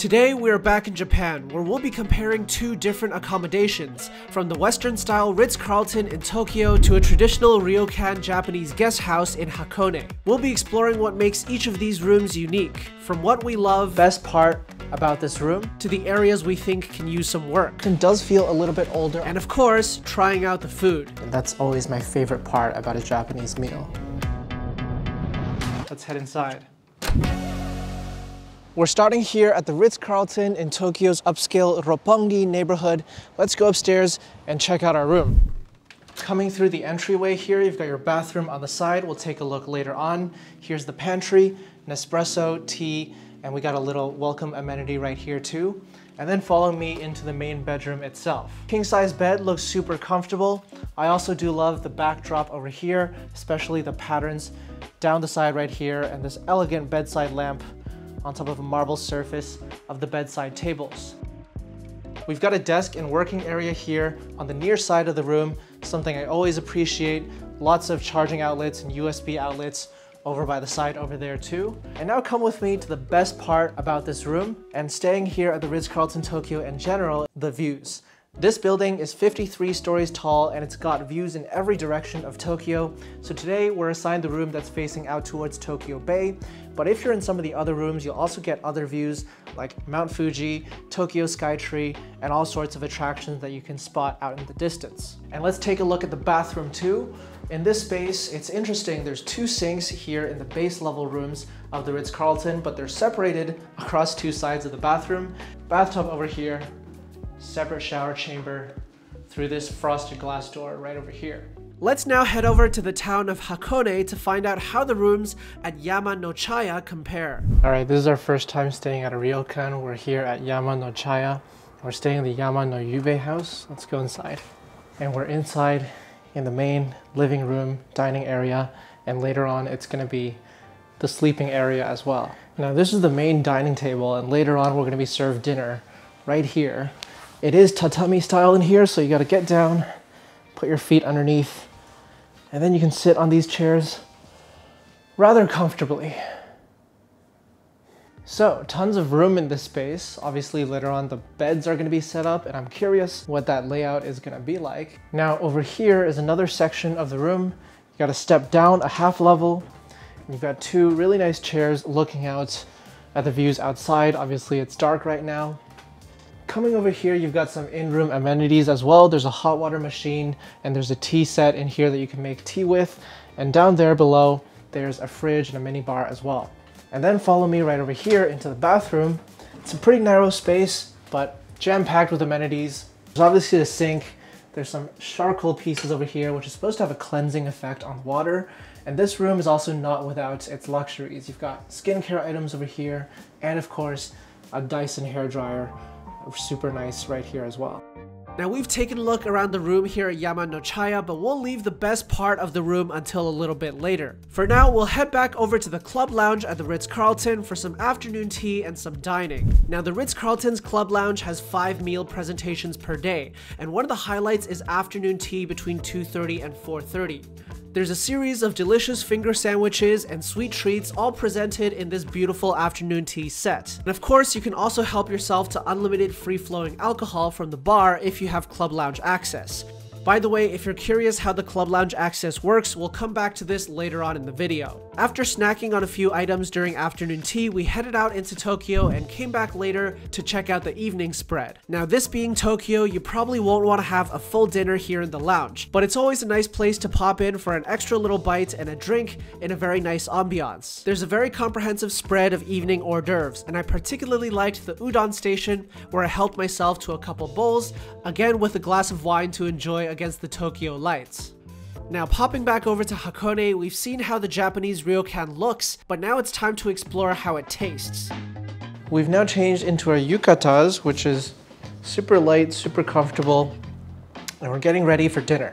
Today we're back in Japan, where we'll be comparing two different accommodations, from the Western-style Ritz-Carlton in Tokyo to a traditional Ryokan Japanese guest house in Hakone. We'll be exploring what makes each of these rooms unique, from what we love, best part about this room, to the areas we think can use some work. It does feel a little bit older, and of course, trying out the food. And that's always my favorite part about a Japanese meal. Let's head inside. We're starting here at the Ritz-Carlton in Tokyo's upscale Roppongi neighborhood. Let's go upstairs and check out our room. Coming through the entryway here, you've got your bathroom on the side. We'll take a look later on. Here's the pantry, Nespresso, tea, and we got a little welcome amenity right here too. And then follow me into the main bedroom itself. King-size bed looks super comfortable. I also do love the backdrop over here, especially the patterns down the side right here, and this elegant bedside lamp on top of a marble surface of the bedside tables. We've got a desk and working area here on the near side of the room, something I always appreciate. Lots of charging outlets and USB outlets over by the side over there too. And now come with me to the best part about this room and staying here at the Ritz-Carlton Tokyo in general, the views. This building is 53 stories tall and it's got views in every direction of Tokyo. So today we're assigned the room that's facing out towards Tokyo Bay. But if you're in some of the other rooms, you'll also get other views like Mount Fuji, Tokyo Skytree, and all sorts of attractions that you can spot out in the distance. And let's take a look at the bathroom too. In this space, it's interesting, there's two sinks here in the base level rooms of the Ritz-Carlton, but they're separated across two sides of the bathroom. Bathtub over here, separate shower chamber through this frosted glass door right over here. Let's now head over to the town of Hakone to find out how the rooms at Yama No Chaya compare. Alright, this is our first time staying at a Ryokan. We're here at Yama No Chaya. We're staying in the Yama No Yube house. Let's go inside. And we're inside in the main living room, dining area, and later on it's going to be the sleeping area as well. Now this is the main dining table, and later on we're going to be served dinner right here. It is tatami style in here, so you got to get down, put your feet underneath, and then you can sit on these chairs rather comfortably. So, tons of room in this space. Obviously later on the beds are going to be set up, and I'm curious what that layout is going to be like. Now over here is another section of the room. You got to step down a half level. You've got two really nice chairs looking out at the views outside. Obviously it's dark right now. Coming over here, you've got some in-room amenities as well. There's a hot water machine and there's a tea set in here that you can make tea with. And down there below, there's a fridge and a mini bar as well. And then follow me right over here into the bathroom. It's a pretty narrow space, but jam-packed with amenities. There's obviously a sink. There's some charcoal pieces over here, which is supposed to have a cleansing effect on water. And this room is also not without its luxuries. You've got skincare items over here, and of course, a Dyson hairdryer. Super nice right here as well. Now we've taken a look around the room here at Yama No Chaya, but we'll leave the best part of the room until a little bit later. For now, we'll head back over to the club lounge at the Ritz-Carlton for some afternoon tea and some dining. Now the Ritz-Carlton's club lounge has 5 meal presentations per day, and one of the highlights is afternoon tea between 2:30 and 4:30. There's a series of delicious finger sandwiches and sweet treats all presented in this beautiful afternoon tea set. And of course, you can also help yourself to unlimited free-flowing alcohol from the bar if you have club lounge access. By the way, if you're curious how the club lounge access works, we'll come back to this later on in the video. After snacking on a few items during afternoon tea, we headed out into Tokyo and came back later to check out the evening spread. Now this being Tokyo, you probably won't want to have a full dinner here in the lounge, but it's always a nice place to pop in for an extra little bite and a drink in a very nice ambiance. There's a very comprehensive spread of evening hors d'oeuvres, and I particularly liked the udon station where I helped myself to a couple bowls, again with a glass of wine to enjoy against the Tokyo lights. Now popping back over to Hakone, we've seen how the Japanese Ryokan looks, but now it's time to explore how it tastes. We've now changed into our yukatas, which is super light, super comfortable, and we're getting ready for dinner.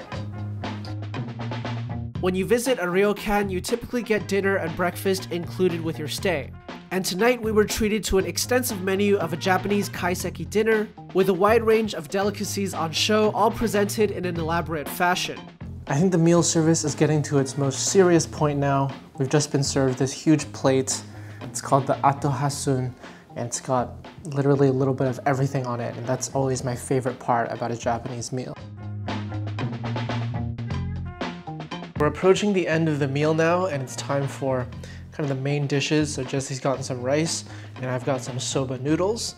When you visit a Ryokan, you typically get dinner and breakfast included with your stay. And tonight we were treated to an extensive menu of a Japanese kaiseki dinner with a wide range of delicacies on show, all presented in an elaborate fashion. I think the meal service is getting to its most serious point now. We've just been served this huge plate. It's called the atohasun, and it's got literally a little bit of everything on it, and that's always my favorite part about a Japanese meal. We're approaching the end of the meal now, and it's time for kind of the main dishes. So Jesse's gotten some rice, and I've got some soba noodles.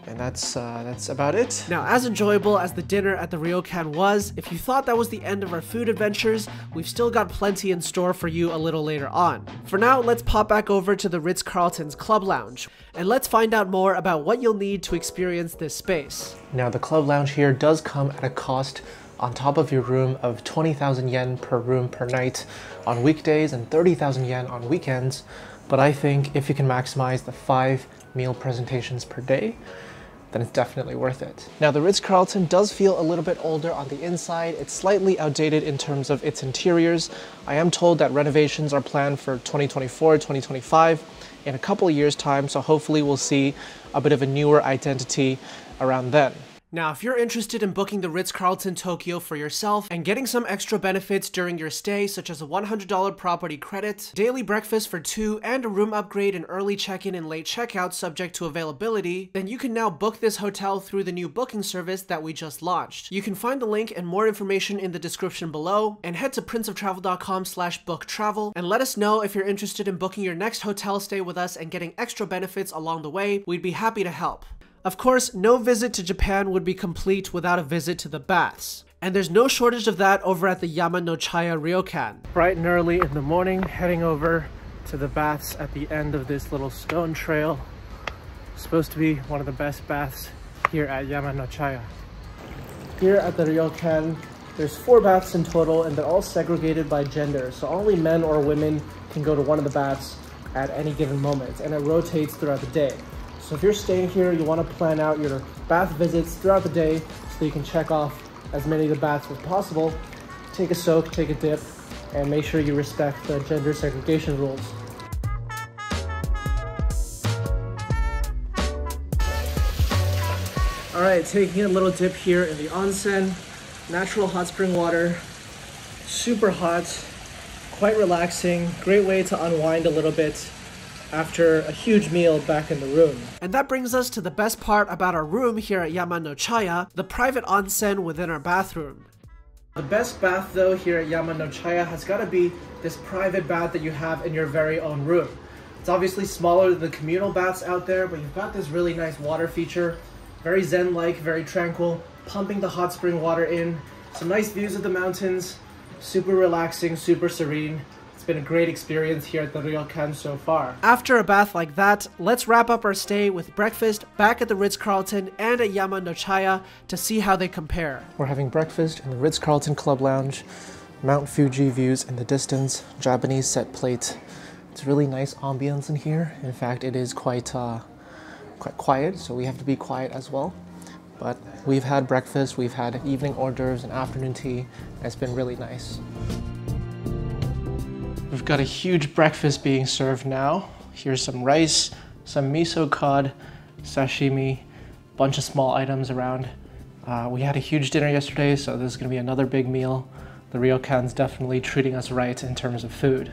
And that's about it. Now, as enjoyable as the dinner at the Ryokan was, if you thought that was the end of our food adventures, we've still got plenty in store for you a little later on. For now, let's pop back over to the Ritz-Carlton's Club Lounge, and let's find out more about what you'll need to experience this space. Now, the Club Lounge here does come at a cost on top of your room of 20,000 yen per room per night on weekdays and 30,000 yen on weekends, but I think if you can maximize the 5 meal presentations per day, then it's definitely worth it. Now, the Ritz-Carlton does feel a little bit older on the inside. It's slightly outdated in terms of its interiors. I am told that renovations are planned for 2024, 2025 in a couple of years' time, so hopefully we'll see a bit of a newer identity around then. Now, if you're interested in booking the Ritz-Carlton Tokyo for yourself and getting some extra benefits during your stay, such as a $100 property credit, daily breakfast for 2, and a room upgrade and early check-in and late checkout subject to availability, then you can now book this hotel through the new booking service that we just launched. You can find the link and more information in the description below, and head to princeoftravel.com/booktravel and let us know if you're interested in booking your next hotel stay with us and getting extra benefits along the way. We'd be happy to help. Of course, no visit to Japan would be complete without a visit to the baths. And there's no shortage of that over at the Yama No Chaya Ryokan. Bright and early in the morning, heading over to the baths at the end of this little stone trail. Supposed to be one of the best baths here at Yama No Chaya. Here at the Ryokan, there's 4 baths in total, and they're all segregated by gender. So only men or women can go to one of the baths at any given moment, and it rotates throughout the day. So if you're staying here, you want to plan out your bath visits throughout the day so you can check off as many of the baths as possible, take a soak, take a dip, and make sure you respect the gender segregation rules. All right, taking a little dip here in the onsen, natural hot spring water, super hot, quite relaxing, great way to unwind a little bit after a huge meal back in the room. And that brings us to the best part about our room here at Yama No Chaya, the private onsen within our bathroom. The best bath though here at Yama No Chaya has got to be this private bath that you have in your very own room. It's obviously smaller than the communal baths out there, but you've got this really nice water feature, very zen-like, very tranquil, pumping the hot spring water in, some nice views of the mountains, super relaxing, super serene. It's been a great experience here at the Ryokan so far. After a bath like that, let's wrap up our stay with breakfast back at the Ritz-Carlton and at Yama No Chaya to see how they compare. We're having breakfast in the Ritz-Carlton Club Lounge, Mount Fuji views in the distance, Japanese set plate. It's really nice ambience in here. In fact, it is quite quiet, so we have to be quiet as well. But we've had breakfast, we've had evening hors d'oeuvres and afternoon tea, and it's been really nice. We've got a huge breakfast being served now. Here's some rice, some miso cod, sashimi, bunch of small items around. We had a huge dinner yesterday, so this is gonna be another big meal. The Ryokan's definitely treating us right in terms of food.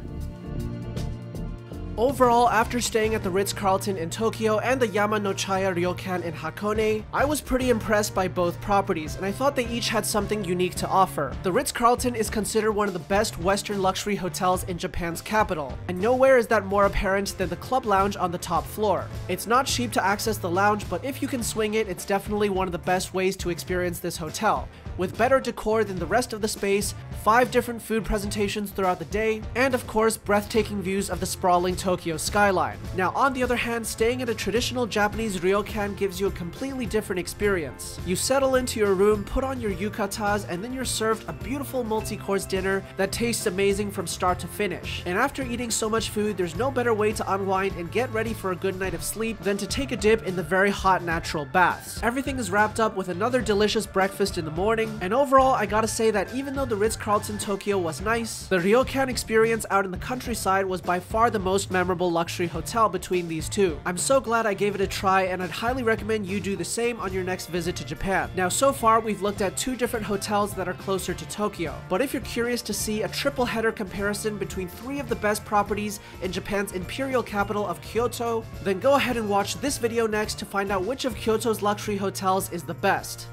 Overall, after staying at the Ritz-Carlton in Tokyo and the Yama No Chaya Ryokan in Hakone, I was pretty impressed by both properties, and I thought they each had something unique to offer. The Ritz-Carlton is considered one of the best Western luxury hotels in Japan's capital, and nowhere is that more apparent than the Club Lounge on the top floor. It's not cheap to access the lounge, but if you can swing it, it's definitely one of the best ways to experience this hotel. With better decor than the rest of the space, 5 different food presentations throughout the day, and of course breathtaking views of the sprawling Tokyo skyline. Now on the other hand, staying at a traditional Japanese ryokan gives you a completely different experience. You settle into your room, put on your yukatas, and then you're served a beautiful multi-course dinner that tastes amazing from start to finish. And after eating so much food, there's no better way to unwind and get ready for a good night of sleep than to take a dip in the very hot natural baths. Everything is wrapped up with another delicious breakfast in the morning. And overall, I gotta say that even though the Ritz-Carlton Tokyo was nice, the Ryokan experience out in the countryside was by far the most memorable luxury hotel between these two. I'm so glad I gave it a try, and I'd highly recommend you do the same on your next visit to Japan. Now, so far we've looked at 2 different hotels that are closer to Tokyo, but if you're curious to see a triple header comparison between 3 of the best properties in Japan's imperial capital of Kyoto, then go ahead and watch this video next to find out which of Kyoto's luxury hotels is the best.